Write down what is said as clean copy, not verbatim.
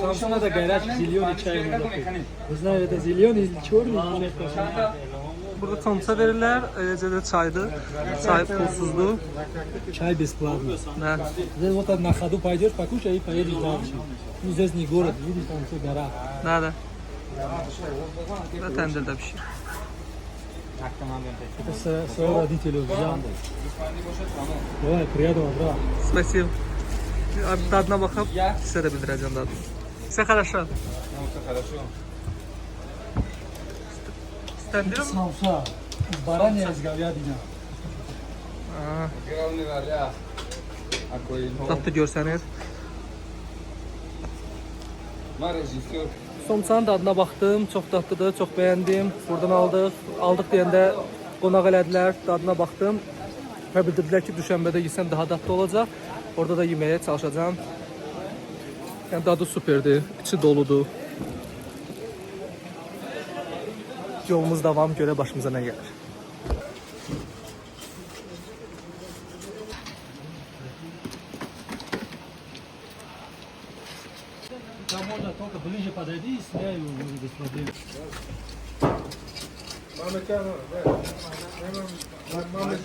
Samsun'a da gayret zilyon çay mı? Biz nerede zilyon içiyoruz? Burada tomsa verirler, eləcə də çaydır. Çay pulsuzdur. Чай бесплатно. Nə? Здесь вот на ходу пойдешь, покушай и поедешь дальше. Ну здесь не город, видишь, там все гора. Nədə? Və təndirdə pişir. Это своего родителя взял. Давай, приятного, брат. Spasibo. Dadına baxıb sizə də bildirəcəm dadını. Все хорошо. Stəndirim? Самса. Баранья из говядина. Dadlı görsənir. Somçanın dadına baxdım, çox dadlıdır, çox bəyəndim. Buradan aldıq deyəndə qonaq elədilər, dadına baxdım. Və bildirdilər ki, düşənbədə yesəm daha dadlı olacaq. Orada da yeməyə çalışacağım. Yəni dadı superdir, içi doludur. Yolumuz davam, görə başımıza nə gəlir. Там можно только ближе подойди и снять его без проблем. Mehmet Kemal, ver. Hemen Mehmet.